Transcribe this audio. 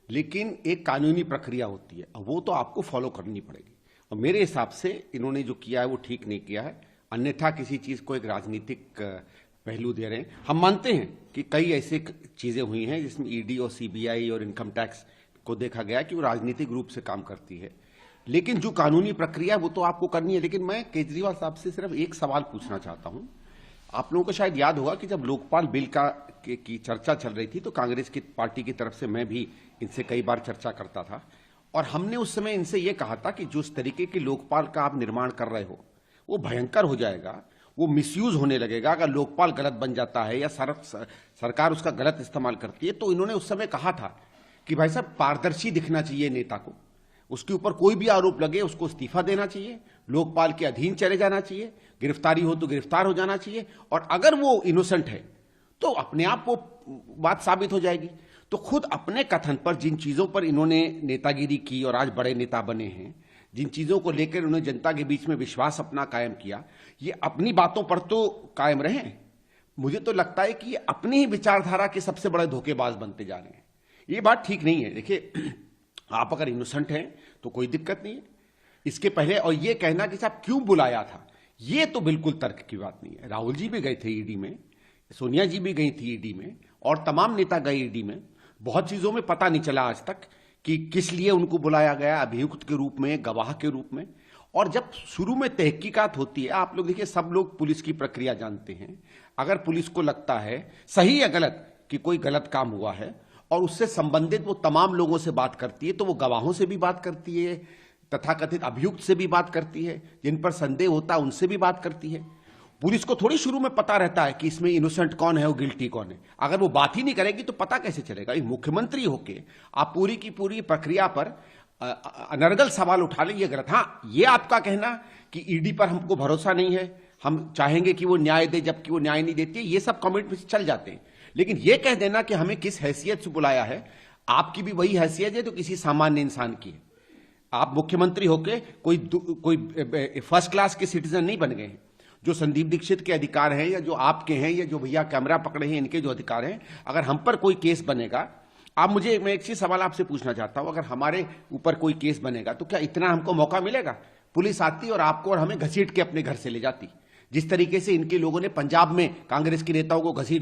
लेकिन एक कानूनी प्रक्रिया होती है, वो तो आपको फॉलो करनी पड़ेगी। और मेरे हिसाब से इन्होंने जो किया है वो ठीक नहीं किया है, अन्यथा किसी चीज को एक राजनीतिक पहलू दे रहे हैं। हम मानते हैं कि कई ऐसी चीजें हुई हैं जिसमें ईडी और सीबीआई और इनकम टैक्स को देखा गया कि वो राजनीतिक रूप से काम करती है, लेकिन जो कानूनी प्रक्रिया है वो तो आपको करनी है। लेकिन मैं केजरीवाल साहब से सिर्फ एक सवाल पूछना चाहता हूं। आप लोगों को शायद याद होगा कि जब लोकपाल बिल की चर्चा चल रही थी तो कांग्रेस की पार्टी की तरफ से मैं भी इनसे कई बार चर्चा करता था, और हमने उस समय इनसे यह कहा था कि जिस तरीके की लोकपाल का आप निर्माण कर रहे हो वो भयंकर हो जाएगा, वो मिसयूज होने लगेगा। अगर लोकपाल गलत बन जाता है या सरकार उसका गलत इस्तेमाल करती है, तो इन्होंने उस समय कहा था कि भाई साहब पारदर्शी दिखना चाहिए नेता को, उसके ऊपर कोई भी आरोप लगे उसको इस्तीफा देना चाहिए, लोकपाल के अधीन चले जाना चाहिए, गिरफ्तारी हो तो गिरफ्तार हो जाना चाहिए, और अगर वो इनोसेंट है तो अपने आप वो बात साबित हो जाएगी। तो खुद अपने कथन पर जिन चीजों पर इन्होंने नेतागिरी की और आज बड़े नेता बने हैं, जिन चीजों को लेकर उन्होंने जनता के बीच में विश्वास अपना कायम किया, ये अपनी बातों पर तो कायम रहे। मुझे तो लगता है कि ये अपनी ही विचारधारा के सबसे बड़े धोखेबाज बनते जा रहे हैं। ये बात ठीक नहीं है। देखिए, आप अगर इनोसेंट हैं तो कोई दिक्कत नहीं है। इसके पहले और ये कहना कि साहब क्यों बुलाया था, ये तो बिल्कुल तर्क की बात नहीं है। राहुल जी भी गए थे ईडी में, सोनिया जी भी गई थी ईडी में, और तमाम नेता गए ईडी में। बहुत चीजों में पता नहीं चला आज तक कि किस लिए उनको बुलाया गया, अभियुक्त के रूप में, गवाह के रूप में। और जब शुरू में तहकीकात होती है, आप लोग देखिए, सब लोग पुलिस की प्रक्रिया जानते हैं। अगर पुलिस को लगता है सही या गलत कि कोई गलत काम हुआ है और उससे संबंधित वो तमाम लोगों से बात करती है, तो वो गवाहों से भी बात करती है, तथाकथित अभियुक्त से भी बात करती है, जिन पर संदेह होता है उनसे भी बात करती है। पुलिस को थोड़ी शुरू में पता रहता है कि इसमें इनोसेंट कौन है और गिल्टी कौन है। अगर वो बात ही नहीं करेगी तो पता कैसे चलेगा। एक मुख्यमंत्री होके आप पूरी की पूरी प्रक्रिया पर अनर्गल सवाल उठा लें, ये गलत। हाँ, ये आपका कहना कि ईडी पर हमको भरोसा नहीं है, हम चाहेंगे कि वो न्याय दे जबकि वो न्याय नहीं देती है, ये सब कमेंट में चल जाते हैं। लेकिन ये कह देना कि हमें किस हैसियत से बुलाया है, आपकी भी वही हैसियत है तो किसी सामान्य इंसान की है। आप मुख्यमंत्री होके कोई फर्स्ट क्लास के सिटीजन नहीं बन गए हैं। जो संदीप दीक्षित के अधिकार हैं या जो आपके हैं या जो भैया कैमरा पकड़े हैं इनके जो अधिकार हैं, अगर हम पर कोई केस बनेगा, मैं एक चीज सवाल आपसे पूछना चाहता हूं, अगर हमारे ऊपर कोई केस बनेगा तो क्या इतना हमको मौका मिलेगा? पुलिस आती और आपको और हमें घसीट के अपने घर से ले जाती, जिस तरीके से इनके लोगों ने पंजाब में कांग्रेस के नेताओं को घसीट